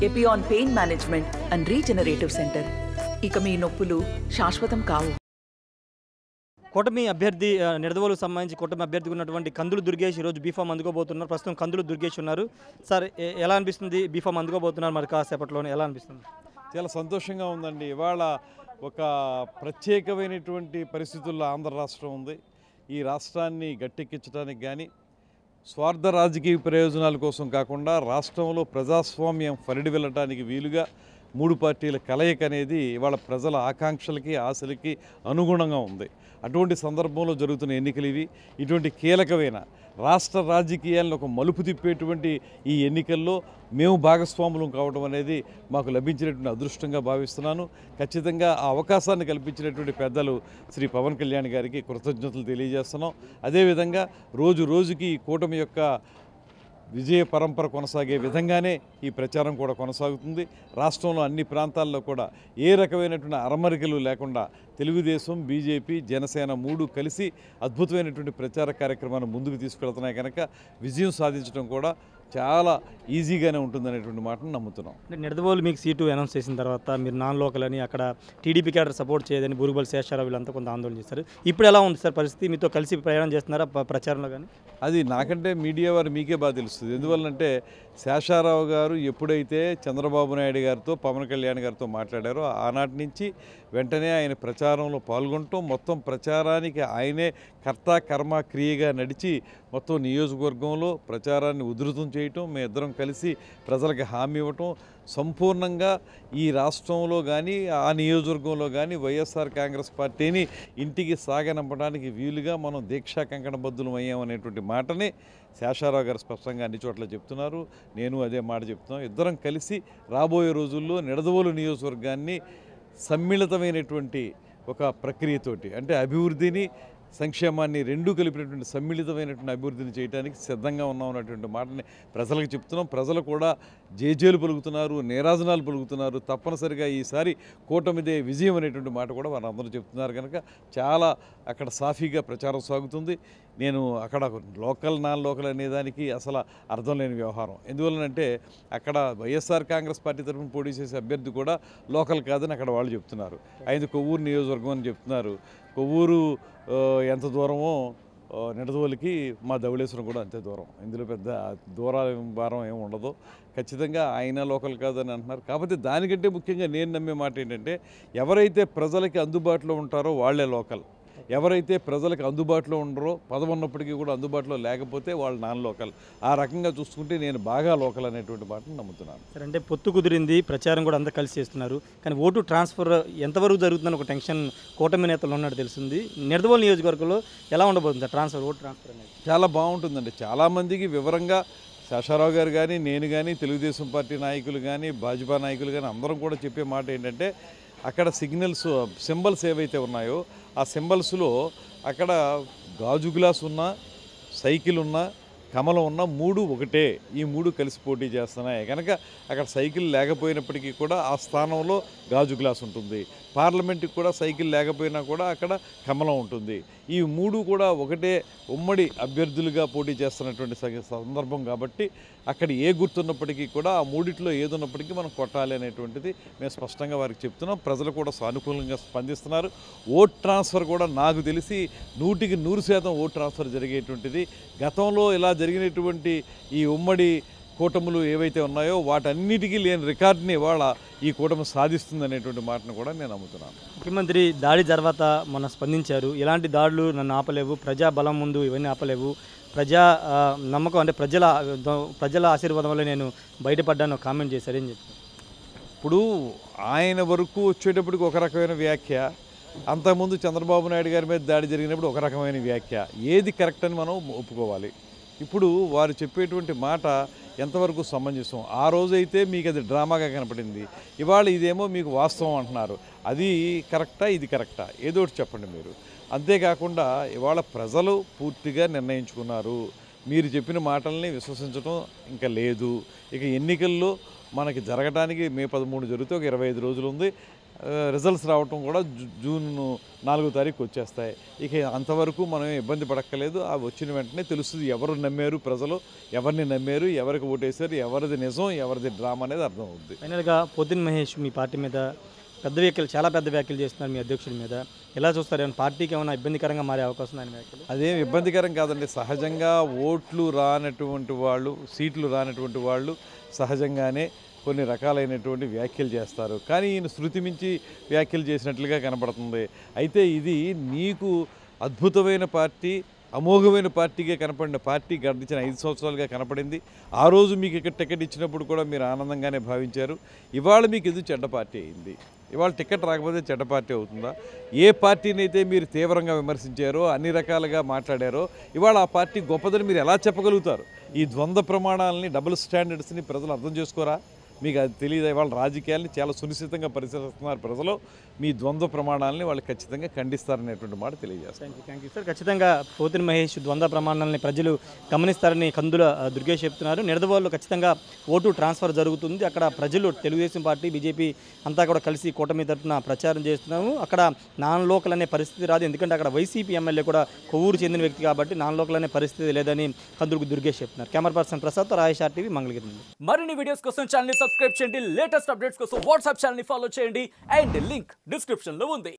Epione pain management and regenerative centre. ఇక మీ నొప్పులు శాశ్వతం కావు. కూటమి అభ్యర్థి నిడదవోలుకు సంబంధించి కూటమి అభ్యర్థిగా ఉన్నటువంటి కందులు దుర్గేష్ ఈరోజు బీఫామ్ అందుకోబోతున్నారు. ప్రస్తుతం కందులు దుర్గేష్ ఉన్నారు. సార్, ఎలా అనిపిస్తుంది? బీఫామ్ అందుకోబోతున్నారు మరి కాసేపట్లోనే, ఎలా అనిపిస్తుంది? చాలా సంతోషంగా ఉందండి. ఇవాళ ఒక ప్రత్యేకమైనటువంటి పరిస్థితుల్లో ఆంధ్ర రాష్ట్రం ఉంది. ఈ రాష్ట్రాన్ని గట్టెక్కించడానికి కానీ స్వార్థ రాజకీయ ప్రయోజనాల కోసం కాకుండా రాష్ట్రంలో ప్రజాస్వామ్యం ఫలిడి వెళ్ళటానికి వీలుగా 3 పార్టీల కలయిక అనేది ఇవాళ ప్రజల ఆకాంక్షలకి ఆశలకి అనుగుణంగా ఉంది. అటువంటి సందర్భంలో జరుగుతున్న ఎన్నికలు ఇవి. ఇటువంటి కీలకమైన రాష్ట్ర రాజకీయాలను ఒక మలుపు తిప్పేటువంటి ఈ ఎన్నికల్లో మేము భాగస్వాములం కావడం అనేది మాకు లభించినటువంటి అదృష్టంగా భావిస్తున్నాను. ఖచ్చితంగా ఆ అవకాశాన్ని కల్పించినటువంటి పెద్దలు శ్రీ పవన్ కళ్యాణ్ గారికి కృతజ్ఞతలు తెలియజేస్తున్నాం. అదేవిధంగా రోజు రోజుకి ఈ కూటమి యొక్క విజయ పరంపర కొనసాగే విధంగానే ఈ ప్రచారం కూడా కొనసాగుతుంది. రాష్ట్రంలో అన్ని ప్రాంతాల్లో కూడా ఏ రకమైనటువంటి అరమరికలు లేకుండా తెలుగుదేశం, బీజేపీ, జనసేన 3 కలిసి అద్భుతమైనటువంటి ప్రచార కార్యక్రమాన్ని ముందుకు తీసుకెళ్తున్నాయి కనుక విజయం సాధించడం కూడా చాలా ఈజీగానే ఉంటుందనేటువంటి మాటను నమ్ముతున్నాం. నిడదవోలు మీకు సీటు అనౌన్స్ చేసిన తర్వాత మీరు నాన్ లోకల్ అని, అక్కడ టీడీపీ క్యాడర్ సపోర్ట్ చేయదని బూరుగుపల్లి శేషారావు వీళ్ళంతా కొంత ఆందోళన చేస్తారు. ఇప్పుడు ఎలా ఉంది సార్ పరిస్థితి? మీతో కలిసి ప్రయాణం చేస్తున్నారా ప్రచారంలో కానీ? అది నాకంటే మీడియా వారు మీకే బాగా తెలుస్తుంది. ఎందువల్లంటే శేషారావు గారు ఎప్పుడైతే చంద్రబాబు నాయుడు గారితో పవన్ కళ్యాణ్ గారితో మాట్లాడారో ఆనాటి నుంచి వెంటనే ఆయన ప్రచారంలో పాల్గొనటం, మొత్తం ప్రచారానికి ఆయనే కర్త కర్మ క్రియగా నడిచి మొత్తం నియోజకవర్గంలో ప్రచారాన్ని ఉధృతం చేయటం, మీ ఇద్దరం కలిసి ప్రజలకు హామీ ఇవ్వటం, సంపూర్ణంగా ఈ రాష్ట్రంలో కానీ ఆ నియోజకవర్గంలో కానీ వైఎస్ఆర్ కాంగ్రెస్ పార్టీని ఇంటికి సాగనంపడానికి వీలుగా మనం దీక్షా కంకణబద్ధులం అయ్యామనేటువంటి మాటని శేషారావు గారు స్పష్టంగా అన్ని చోట్ల చెప్తున్నారు. నేను అదే మాట చెప్తున్నాను. ఇద్దరం కలిసి రాబోయే రోజుల్లో నిడదవోలు నియోజకవర్గాన్ని సమ్మిళితమైనటువంటి ఒక ప్రక్రియతోటి, అంటే అభివృద్ధిని సంక్షేమాన్ని రెండూ కలిపినటువంటి సమ్మిళితమైనటువంటి అభివృద్ధిని చేయడానికి సిద్ధంగా ఉన్నామన్నటువంటి మాటని ప్రజలకు చెప్తున్నాం. ప్రజలు కూడా జేజేలు పలుకుతున్నారు, నీరాజనాలు పలుకుతున్నారు. తప్పనిసరిగా ఈసారి కూటమిదే విజయం అనేటువంటి మాట కూడా వారందరూ చెప్తున్నారు కనుక చాలా అక్కడ సాఫీగా ప్రచారం సాగుతుంది. నేను అక్కడ లోకల్ నాన్ లోకల్ అనేదానికి అసలు అర్థం లేని వ్యవహారం. ఎందువల్లనంటే అక్కడ వైఎస్ఆర్ కాంగ్రెస్ పార్టీ తరఫున పోటీ చేసే అభ్యర్థి కూడా లోకల్ కాదని అక్కడ వాళ్ళు చెప్తున్నారు. ఆయన కొవ్వూరు నియోజకవర్గం అని చెప్తున్నారు. కొవ్వూరు ఎంత దూరమో నిడదవోలుకి మా ధవళేశ్వరం కూడా అంతే దూరం. ఇందులో పెద్ద దూరాల భారం ఏమి ఉండదు. ఖచ్చితంగా ఆయన లోకల్ కాదని అంటున్నారు. కాకపోతే దానికంటే ముఖ్యంగా నేను నమ్మే మాట ఏంటంటే ఎవరైతే ప్రజలకి అందుబాటులో ఉంటారో వాళ్ళే లోకల్. ఎవరైతే ప్రజలకు అందుబాటులో ఉండరో, పదవి ఉన్నప్పటికీ కూడా అందుబాటులో లేకపోతే వాళ్ళు నాన్ లోకల్. ఆ రకంగా చూసుకుంటే నేను బాగా లోకల్ అనేటువంటి మాటను నమ్ముతున్నాను. సరే, అంటే పొత్తు కుదిరింది, ప్రచారం కూడా అందరూ కలిసి చేస్తున్నారు. కానీ ఓటు ట్రాన్స్ఫర్ ఎంతవరకు జరుగుతుందని ఒక టెన్షన్ కూటమి నేతలు ఉన్నట్టు తెలిసింది. నిడదవోలు నియోజకవర్గంలో ఎలా ఉండబోతుంది ట్రాన్స్ఫర్, ఓటు ట్రాన్స్ఫర్ అనేది? చాలా బాగుంటుందండి. చాలామందికి వివరంగా శేషారావు గారు కానీ, నేను కానీ, తెలుగుదేశం పార్టీ నాయకులు కానీ, భాజపా నాయకులు కానీ అందరం కూడా చెప్పే మాట ఏంటంటే అక్కడ సింబల్స్ ఏవైతే ఉన్నాయో ఆ సింబల్స్లో అక్కడ గాజు గ్లాస్ ఉన్నా, సైకిల్ ఉన్నా, కమలం ఉన్న 3 ఒకటే. ఈ 3 కలిసి పోటీ చేస్తున్నాయి కనుక అక్కడ సైకిల్ లేకపోయినప్పటికీ కూడా ఆ స్థానంలో గాజు గ్లాస్ ఉంటుంది. పార్లమెంట్కి కూడా సైకిల్ లేకపోయినా కూడా అక్కడ కమలం ఉంటుంది. ఈ 3 కూడా ఒకటే ఉమ్మడి అభ్యర్థులుగా పోటీ చేస్తున్నటువంటి సందర్భం కాబట్టి అక్కడ ఏ గుర్తున్నప్పటికీ కూడా ఆ 3టిలో ఏదున్నప్పటికీ మనం కొట్టాలి అనేటువంటిది మేము స్పష్టంగా వారికి చెప్తున్నాం. ప్రజలు కూడా సానుకూలంగా స్పందిస్తున్నారు. ఓట్ ట్రాన్స్ఫర్ కూడా నాకు తెలిసి 100కి 100% ఓట్ ట్రాన్స్ఫర్ జరిగేటువంటిది. గతంలో ఇలా జరిగినటువంటి ఈ ఉమ్మడి కూటములు ఏవైతే ఉన్నాయో వాటన్నిటికీ లేని రికార్డుని ఇవాళ ఈ కూటమి సాధిస్తుంది అనేటువంటి మాటను కూడా నేను నమ్ముతున్నాను. ముఖ్యమంత్రి దాడి తర్వాత మొన్న స్పందించారు. ఇలాంటి దాడులు నన్ను ఆపలేవు, ప్రజా బలం ముందు ఇవన్నీ ఆపలేవు, ప్రజా నమ్మకం అంటే ప్రజల ఆశీర్వాదం వల్ల నేను బయటపడ్డాను కామెంట్ చేశారని చెప్పి. ఇప్పుడు ఆయన వరకు వచ్చేటప్పటికి ఒక రకమైన వ్యాఖ్య, అంతకుముందు చంద్రబాబు నాయుడు గారి మీద దాడి జరిగినప్పుడు ఒక రకమైన వ్యాఖ్య. ఏది కరెక్ట్ అని మనం ఒప్పుకోవాలి. ఇప్పుడు వారు చెప్పేటువంటి మాట ఎంతవరకు సమంజసం? ఆ రోజైతే మీకు అది డ్రామాగా కనపడింది, ఇవాళ ఇదేమో మీకు వాస్తవం అంటున్నారు. అది కరెక్టా, ఇది కరెక్టా? ఏదో ఒకటి చెప్పండి మీరు. అంతేకాకుండా ఇవాళ ప్రజలు పూర్తిగా నిర్ణయించుకున్నారు. మీరు చెప్పిన మాటల్ని విశ్వసించడం ఇంకా లేదు. ఇక ఎన్నికల్లో మనకి జరగడానికి మే 13 జరిగితే ఒక 25 రోజులు ఉంది. రిజల్ట్స్ రావటం కూడా జూన్ 4వ తారీఖు వచ్చేస్తాయి. ఇక అంతవరకు మనం ఇబ్బంది పడక్కలేదు. ఆ వచ్చిన వెంటనే తెలుస్తుంది ఎవరు నమ్మారు ప్రజలు, ఎవరిని నమ్మారు, ఎవరికి ఓటేశారు, ఎవరిది నిజం, ఎవరిది డ్రామా అనేది అర్థమవుద్ది. ఫైనల్గా పోతిన్ మహేష్ మీ పార్టీ మీద చాలా పెద్ద వ్యాఖ్యలు చేస్తున్నారు మీ అధ్యక్షుడి మీద. ఎలా చూస్తారు? ఏమైనా పార్టీకి ఏమైనా ఇబ్బందికరంగా మారే అవకాశం ఉంది ఆయన వ్యాఖ్యలు? అదేం ఇబ్బందికరం కాదండి. సహజంగా ఓట్లు రానటువంటి వాళ్ళు, సీట్లు రానటువంటి వాళ్ళు సహజంగానే కొన్ని రకాలైనటువంటి వ్యాఖ్యలు చేస్తారు. కానీ ఈయన శృతి మించి వ్యాఖ్యలు చేసినట్లుగా కనపడుతుంది. అయితే ఇది నీకు అద్భుతమైన పార్టీ, అమోఘమైన పార్టీగా కనపడిన పార్టీ గడిచిన 5 సంవత్సరాలుగా కనపడింది. ఆ రోజు మీకు ఇక్కడ టికెట్ ఇచ్చినప్పుడు కూడా మీరు ఆనందంగానే భావించారు. ఇవాళ మీకు ఇది చెడ్డ పార్టీ అయింది. ఇవాళ టికెట్ రాకపోతే చెడ్డ పార్టీ అవుతుందా? ఏ పార్టీని అయితే మీరు తీవ్రంగా విమర్శించారో, అన్ని రకాలుగా మాట్లాడారో, ఇవాళ ఆ పార్టీ గొప్పదని మీరు ఎలా చెప్పగలుగుతారు? ఈ ద్వంద్వ ప్రమాణాలని, డబుల్ స్టాండర్డ్స్ని ప్రజలు అర్థం చేసుకోరా? మీకు అది తెలియదు. ఇవాళ రాజకీయాల్ని చాలా సునిశ్చితంగా పరిశీలిస్తున్నారు ప్రజలు. మీ ద్వంద్వ ప్రమాణాలని వాళ్ళు ఖచ్చితంగా ఖండిస్తారనేటువంటి మాట తెలియజేస్తారు. Thank you sir. ఖచ్చితంగా పోతిన్ మహేష్ ద్వంద్వ ప్రమాణాలని ప్రజలు గమనిస్తారని కందుల దుర్గేష్ చెప్తున్నారు. నిడదవోలులో ఖచ్చితంగా ఓటు ట్రాన్స్ఫర్ జరుగుతుంది. అక్కడ ప్రజలు తెలుగుదేశం పార్టీ, బీజేపీ అంతా కూడా కలిసి కూటమి తరఫున ప్రచారం చేస్తున్నాము. అక్కడ నాన్ లోకల్ అనే పరిస్థితి రాదు. ఎందుకంటే అక్కడ వైసీపీ ఎమ్మెల్యే కూడా కొవ్వూరు చెందిన వ్యక్తి కాబట్టి నాన్ లోకల్ అనే పరిస్థితి లేదని కందుల దుర్గేష్ చెప్తున్నారు. Camera person Prasad, Rayesh RTV, Mangalagiri నుండి. మరిన్ని వీడియోస్ కోసం ఛానల్ సబ్స్క్రైబ్ చేయండి. లేటెస్ట్ అప్డేట్స్ కోసం వాట్సాప్ ఛానల్ ఫాలో చేయండి. అండ్ లింక్ డిస్క్రిప్షన్ లో ఉంది.